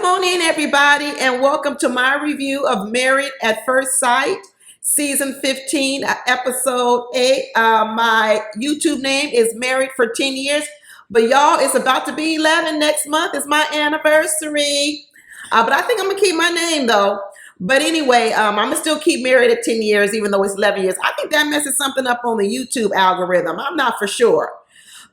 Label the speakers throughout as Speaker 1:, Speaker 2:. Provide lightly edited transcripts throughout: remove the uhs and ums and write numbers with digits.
Speaker 1: Come on in, everybody, and welcome to my review of Married at First Sight, Season 15, Episode 8. My YouTube name is Married for 10 Years, but y'all, it's about to be 11 next month. It's my anniversary, but I think I'm going to keep my name, though. But anyway, I'm going to still keep Married at 10 years, even though it's 11 years. I think that messes something up on the YouTube algorithm. I'm not for sure.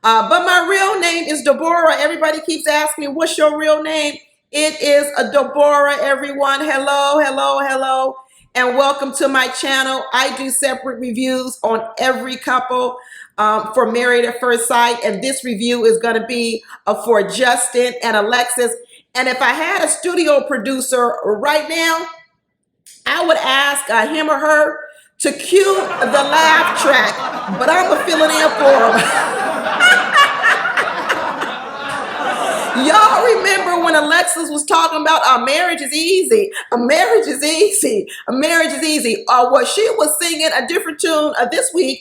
Speaker 1: But my real name is Deborah. Everybody keeps asking me, what's your real name? It is a Deborah, everyone. Hello, hello, hello, and welcome to my channel. I do separate reviews on every couple for Married at First Sight, and this review is going to be for Justin and Alexis. And if I had a studio producer right now, I would ask him or her to cue the laugh track, but I'm going to fill it in for them. Y'all remember when Alexis was talking about a marriage is easy, a marriage is easy, a marriage is easy. Well, she was singing a different tune this week.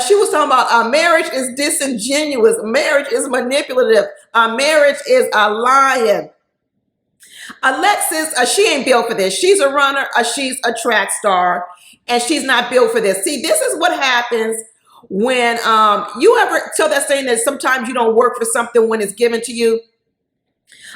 Speaker 1: She was talking about marriage is disingenuous, marriage is manipulative, marriage is a lying. Alexis, she ain't built for this. She's a runner, she's a track star, and she's not built for this. See, this is what happens when you ever tell that saying that sometimes you don't work for something when it's given to you.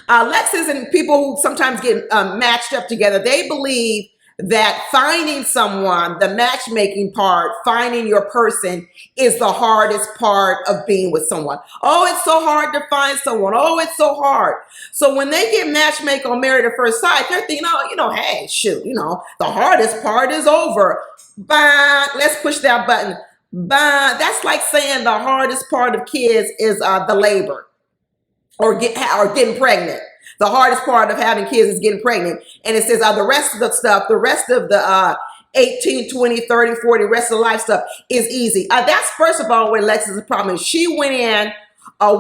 Speaker 1: Alexis and people who sometimes get matched up together, they believe that finding someone, the matchmaking part, finding your person is the hardest part of being with someone. Oh, it's so hard to find someone. Oh, it's so hard. So when they get matchmade on Married at First Sight, they're thinking, oh, hey, shoot, the hardest part is over. Bah, let's push that button. Bah, that's like saying the hardest part of kids is the labor. Or getting pregnant. The hardest part of having kids is getting pregnant. And it says the rest of the stuff, the rest of the 18, 20, 30, 40, rest of the life stuff is easy. That's first of all where Alexis' problem is. She went in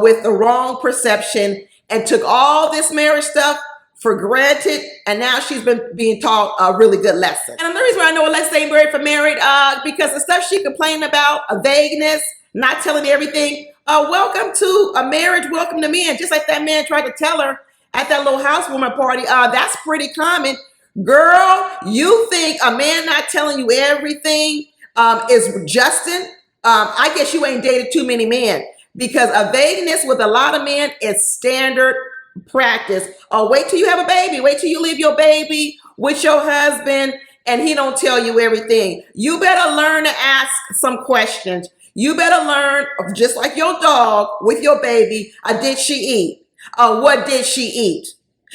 Speaker 1: with the wrong perception and took all this marriage stuff for granted. And now she's been being taught a really good lesson. And the reason why I know Alexis ain't ready for married, because the stuff she complained about, vagueness, not telling everything. Welcome to a marriage, welcome to men. Just like that man tried to tell her at that little housewarming party, that's pretty common. Girl, you think a man not telling you everything is Justin? I guess you ain't dated too many men, because a vagueness with a lot of men is standard practice. Wait till you have a baby. Wait till you leave your baby with your husband and he don't tell you everything. You better learn to ask some questions. You better learn, just like your dog with your baby, did she eat? What did she eat?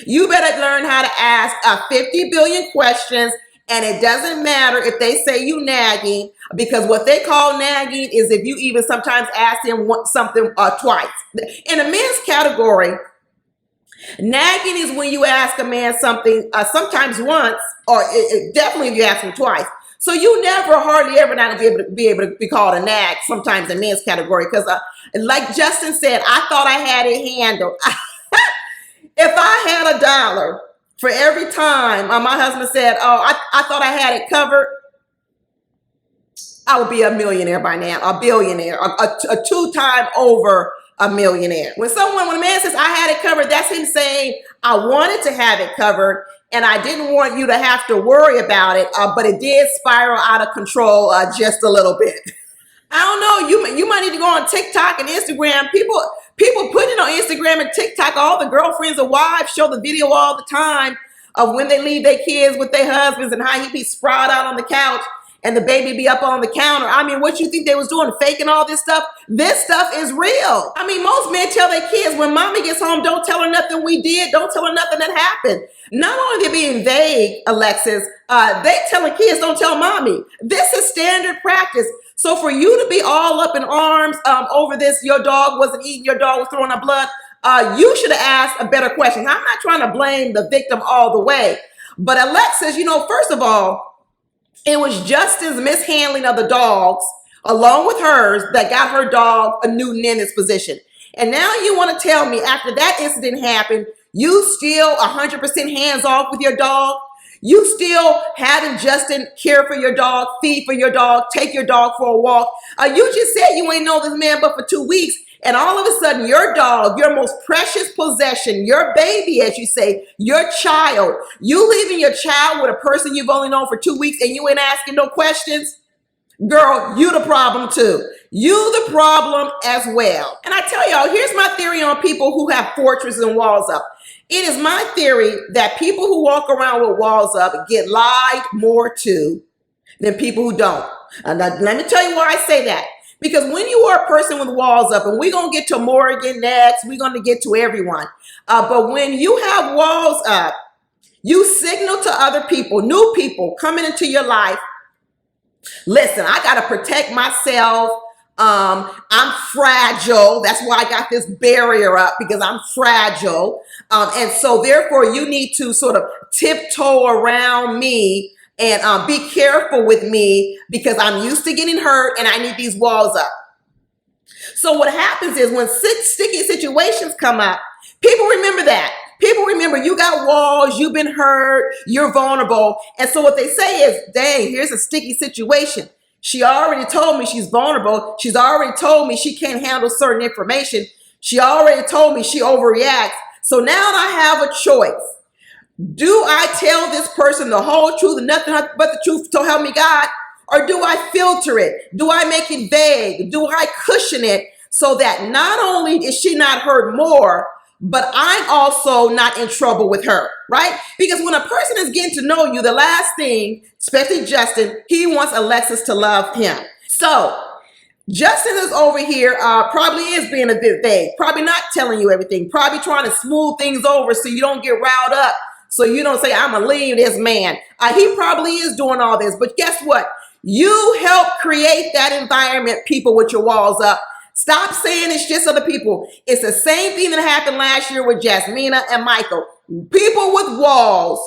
Speaker 1: You better learn how to ask 50 billion questions, and it doesn't matter if they say you nagging, because what they call nagging is if you even sometimes ask them something twice. In a men's category, nagging is when you ask a man something sometimes once, or definitely if you ask him twice. So you never, hardly ever not be able to be called a nag sometimes in men's category, because like Justin said, I thought I had it handled. If I had $1 for every time my husband said, oh, I thought I had it covered, I would be a millionaire by now, a billionaire, a two-time over a millionaire. When a man says I had it covered, that's him saying I wanted to have it covered and I didn't want you to have to worry about it, but it did spiral out of control just a little bit. I don't know, you might need to go on TikTok and Instagram. People put it on Instagram and TikTok. All the girlfriends and wives show the video all the time of when they leave their kids with their husbands and how he be sprawled out on the couch and the baby be up on the counter. I mean, what you think they was doing, faking all this stuff? This stuff is real. I mean, most men tell their kids, when mommy gets home, don't tell her nothing we did. Don't tell her nothing that happened. Not only are they being vague, Alexis, they telling kids, don't tell mommy. This is standard practice. So for you to be all up in arms over this, your dog wasn't eating, your dog was throwing up blood, you should have asked a better question. I'm not trying to blame the victim all the way. But Alexis, first of all, it was Justin's mishandling of the dogs, along with hers, that got her dog a new in its position. And now you want to tell me after that incident happened, you still 100% hands off with your dog? You still having Justin care for your dog, feed for your dog, take your dog for a walk? You just said you ain't know this man but for 2 weeks, And all of a sudden, your dog, your most precious possession, your baby, as you say, your child, you leaving your child with a person you've only known for 2 weeks and you ain't asking no questions? Girl, you the problem too. You the problem as well. And I tell y'all, here's my theory on people who have fortresses and walls up. It is my theory that people who walk around with walls up get lied more to than people who don't. And let me tell you why I say that. Because when you are a person with walls up, and we're going to get to Morgan next, we're going to get to everyone. But when you have walls up, you signal to other people, new people coming into your life, listen, I got to protect myself. I'm fragile. That's why I got this barrier up, because I'm fragile. And so therefore you need to sort of tiptoe around me and be careful with me, because I'm used to getting hurt and I need these walls up. So what happens is when sticky situations come up, people remember that. People remember you got walls, you've been hurt, you're vulnerable. And so what they say is, dang, here's a sticky situation. She already told me she's vulnerable. She's already told me she can't handle certain information. She already told me she overreacts. So now I have a choice. Do I tell this person the whole truth and nothing but the truth, so help me God? Or do I filter it? Do I make it vague? Do I cushion it so that not only is she not hurt more, but I'm also not in trouble with her, right? Because when a person is getting to know you, the last thing, especially Justin, he wants Alexis to love him. So Justin is over here, probably is being a bit vague, probably not telling you everything, probably trying to smooth things over so you don't get riled up, so you don't say, I'm gonna leave this man. He probably is doing all this, but guess what? You help create that environment, people, with your walls up. Stop saying it's just other people. It's the same thing that happened last year with Jasmina and Michael. People with walls.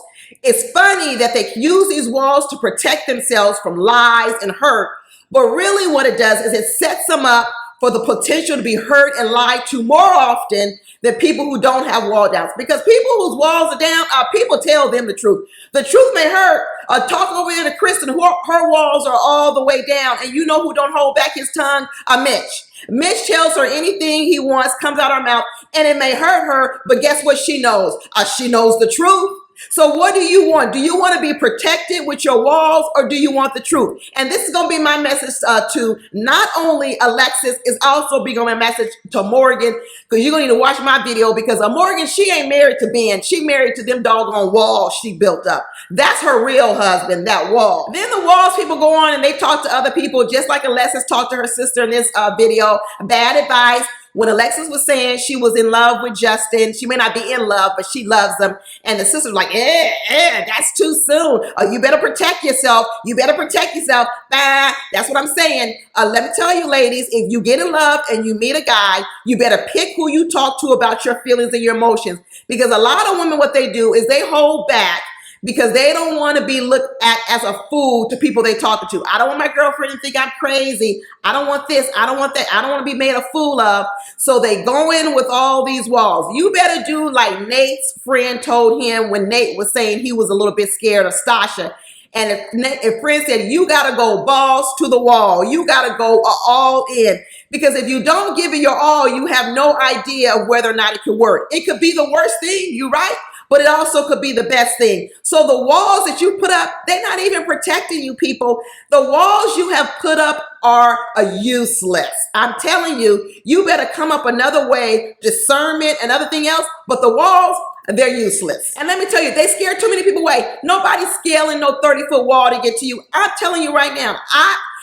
Speaker 1: It's funny that they use these walls to protect themselves from lies and hurt, but really what it does is it sets them up for the potential to be hurt and lied to more often than people who don't have wall downs. Because people whose walls are down, people tell them the truth. The truth may hurt. Talk over there to Kristen, who her walls are all the way down. And you know who don't hold back his tongue? Mitch. Mitch tells her anything he wants, comes out her mouth, and it may hurt her, but guess what she knows? She knows the truth. So what do you want? Do you want to be protected with your walls, or do you want the truth? And this is going to be my message to not only Alexis, it's also be going to be a message to Morgan, because you're going to need to watch my video, because Morgan, she ain't married to Ben. She married to them doggone walls she built up. That's her real husband, that wall. Then the walls people go on and they talk to other people, just like Alexis talked to her sister in this video. Bad advice. When Alexis was saying she was in love with Justin, she may not be in love, but she loves him. And the sister was like, that's too soon. You better protect yourself. You better protect yourself. That's what I'm saying. Let me tell you, ladies, if you get in love and you meet a guy, you better pick who you talk to about your feelings and your emotions. Because a lot of women, what they do is they hold back, because they don't want to be looked at as a fool to people they talking to. I don't want my girlfriend to think I'm crazy. I don't want this. I don't want that. I don't want to be made a fool of. So they go in with all these walls. You better do like Nate's friend told him when Nate was saying he was a little bit scared of Stasha. And if friend said, you got to go balls to the wall. You got to go all in. Because if you don't give it your all, you have no idea of whether or not it could work. It could be the worst thing, you right? But it also could be the best thing. So the walls that you put up, they're not even protecting you, people. The walls you have put up are useless. I'm telling you, you better come up another way, discernment and other thing else. But the walls, they're useless. And let me tell you, they scare too many people away. Nobody's scaling no 30-foot wall to get to you. I'm telling you right now,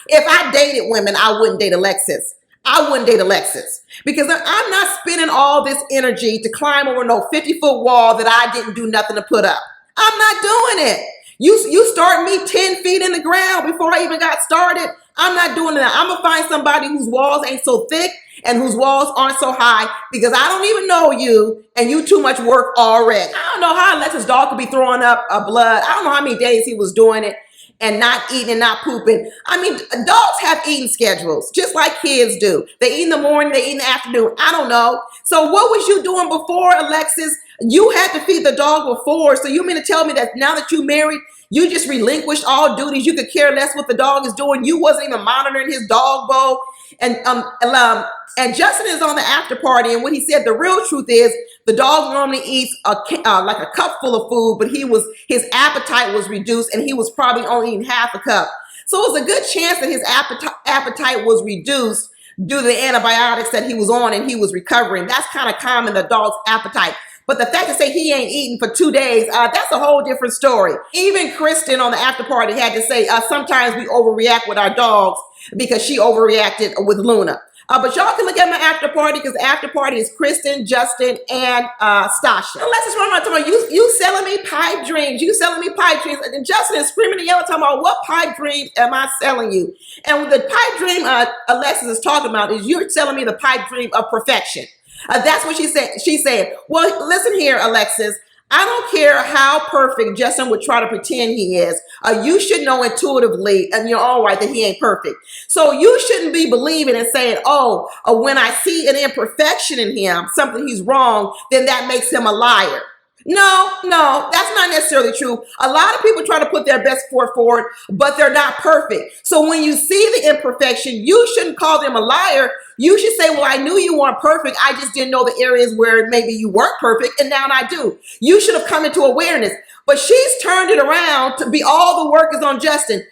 Speaker 1: if I dated women, I wouldn't date Alexis. I wouldn't date Alexis, because I'm not spending all this energy to climb over no 50-foot wall that I didn't do nothing to put up. I'm not doing it. You start me 10 feet in the ground before I even got started. I'm not doing that. I'm going to find somebody whose walls ain't so thick and whose walls aren't so high, because I don't even know you and you too much work already. I don't know how Alexis' dog could be throwing up blood. I don't know how many days he was doing it and not eating and not pooping. I mean, dogs have eating schedules, just like kids do. They eat in the morning, they eat in the afternoon. I don't know. So what was you doing before, Alexis, You had to feed the dog before. So you mean to tell me that now that you married, you just relinquished all duties? You could care less what the dog is doing. You wasn't even monitoring his dog bowl. And Justin is on the after party, and what he said, the real truth is, the dog normally eats like a cup full of food, but his appetite was reduced, and he was probably only eating half a cup. So it was a good chance that his appetite was reduced due to the antibiotics that he was on, and he was recovering. That's kind of calming the dog's appetite. But the fact to say he ain't eating for 2 days, that's a whole different story. Even Kristen on the after party had to say, sometimes we overreact with our dogs because she overreacted with Luna. But y'all can look at my after party, because the after party is Kristen, Justin, and Stasha. Alexis run around talking about, you selling me pipe dreams. You selling me pipe dreams. And Justin is screaming and yelling, talking about, what pipe dreams am I selling you? And the pipe dream Alexis is talking about is, you're selling me the pipe dream of perfection. That's what she said. She said, well, listen here, Alexis. I don't care how perfect Justin would try to pretend he is. You should know intuitively and you're all right that he ain't perfect. So you shouldn't be believing and saying, when I see an imperfection in him, something he's wrong, then that makes him a liar. No, that's not necessarily true. A lot of people try to put their best foot forward, but they're not perfect. So when you see the imperfection, you shouldn't call them a liar. You should say, well, I knew you weren't perfect. I just didn't know the areas where maybe you weren't perfect, and now I do. You should have come into awareness. But she's turned it around to be all the work is on Justin.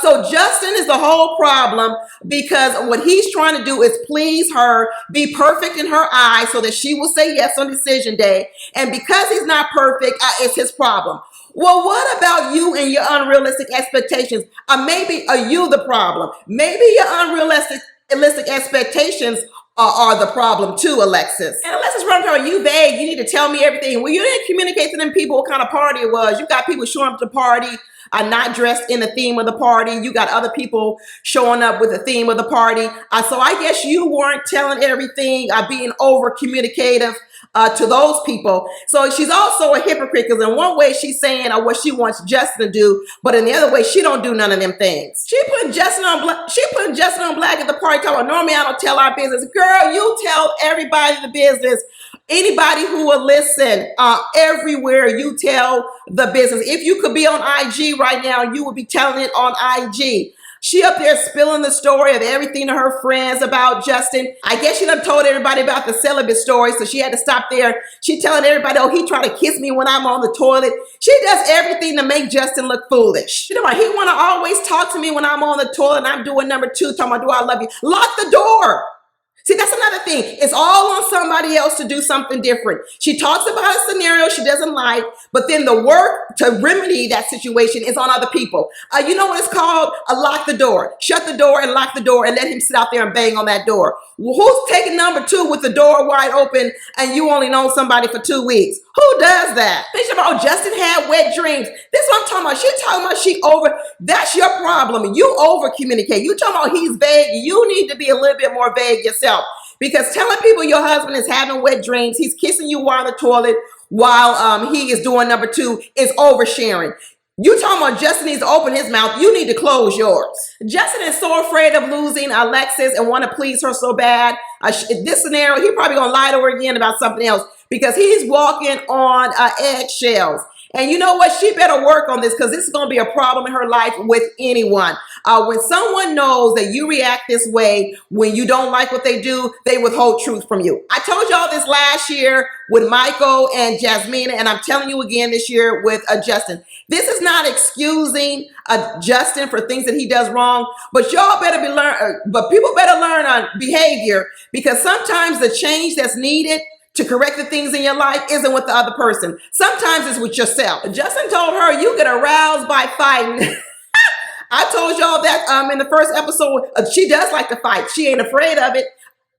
Speaker 1: So Justin is the whole problem, because what he's trying to do is please her, be perfect in her eyes so that she will say yes on decision day. And because he's not perfect, it's his problem. Well, what about you and your unrealistic expectations? Maybe are you the problem? Maybe your unrealistic expectations are the problem too, Alexis. And Alexis running, you vague. You need to tell me everything. Well, you didn't communicate to them people what kind of party it was. You got people showing up to the party not dressed in the theme of the party. You got other people showing up with the theme of the party. So I guess you weren't telling everything, being over communicative to those people. So she's also a hypocrite, because in one way she's saying what she wants Justin to do, but in the other way she don't do none of them things. She putting Justin on black at the party, talking about, normally I don't tell our business. Girl, you tell everybody the business. Anybody who will listen, everywhere you tell the business. If you could be on IG right now, you would be telling it on IG. She up there spilling the story of everything to her friends about Justin. I guess she done told everybody about the celibate story, so she had to stop there. She telling everybody, he tried to kiss me when I'm on the toilet. She does everything to make Justin look foolish. You know what? He want to always talk to me when I'm on the toilet and I'm doing number 2, talking about, do I love you? Lock the door. See, that's another thing. It's all on somebody else to do something different. She talks about a scenario she doesn't like, but then the work to remedy that situation is on other people. You know what it's called? Lock the door. Shut the door and lock the door and let him sit out there and bang on that door. Well, who's taking number 2 with the door wide open and you only know somebody for 2 weeks? Who does that? They say, Justin had wet dreams. This is what I'm talking about. She's talking about she over. That's your problem. You over communicate. You talking about he's vague. You need to be a little bit more vague yourself. Because telling people your husband is having wet dreams, he's kissing you while in the toilet, while he is doing number 2, is oversharing. You talking about Justin needs to open his mouth. You need to close yours. Justin is so afraid of losing Alexis and want to please her so bad. This scenario, he probably going to lie to her again about something else, because he's walking on eggshells. And you know what? She better work on this, because this is going to be a problem in her life with anyone. When someone knows that you react this way, when you don't like what they do, they withhold truth from you. I told y'all this last year with Michael and Jasmina, and I'm telling you again this year with Justin. This is not excusing Justin for things that he does wrong, but y'all better but people better learn on behavior, because sometimes the change that's needed to correct the things in your life isn't with the other person. Sometimes it's with yourself. Justin told her, you get aroused by fighting. I told y'all that in the first episode, she does like to fight. She ain't afraid of it.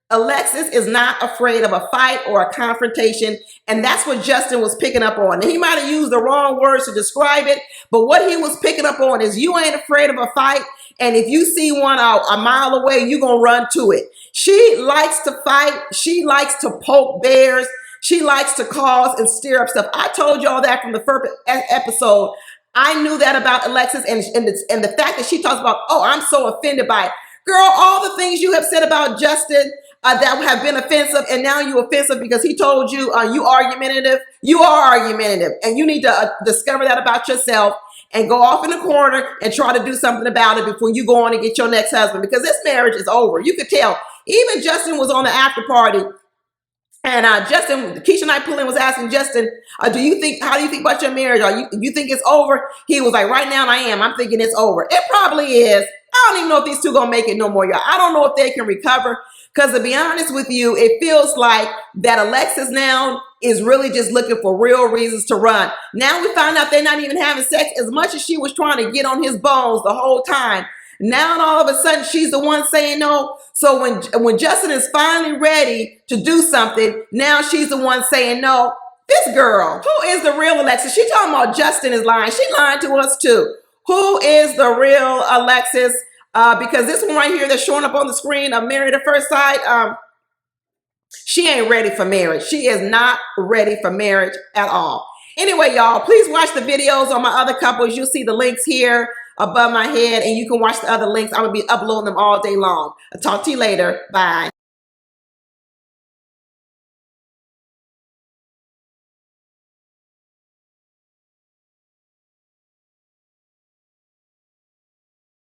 Speaker 1: Alexis is not afraid of a fight or a confrontation, and that's what Justin was picking up on. And he might have used the wrong words to describe it, but what he was picking up on is you ain't afraid of a fight, and if you see one a mile away, you're going to run to it. She likes to fight. She likes to poke bears. She likes to cause and stir up stuff. I told y'all that from the first episode. I knew that about Alexis, and the fact that she talks about, I'm so offended by it. Girl, all the things you have said about Justin, that have been offensive, and now you offensive because he told you you argumentative. You are argumentative, and you need to discover that about yourself and go off in the corner and try to do something about it before you go on and get your next husband, because this marriage is over. You could tell. Even Justin was on the after party. And Justin, Keisha Knight Pullen was asking Justin, how do you think about your marriage? You think it's over? He was like, right now I am. I'm thinking it's over. It probably is. I don't even know if these two gonna make it no more, y'all. I don't know if they can recover. Because to be honest with you, it feels like that Alexis now is really just looking for real reasons to run. Now we find out they're not even having sex, as much as she was trying to get on his bones the whole time. Now and all of a sudden she's the one saying no. So when Justin is finally ready to do something, now she's the one saying no. This girl, who is the real Alexis? She talking about Justin is lying. She lying to us too. Who is the real Alexis? Because this one right here that's showing up on the screen of Married at First Sight, she ain't ready for marriage. She is not ready for marriage at all. Anyway, y'all, please watch the videos on my other couples. You'll see the links here above my head, and you can watch the other links. I'm going to be uploading them all day long. I'll talk to you later. Bye.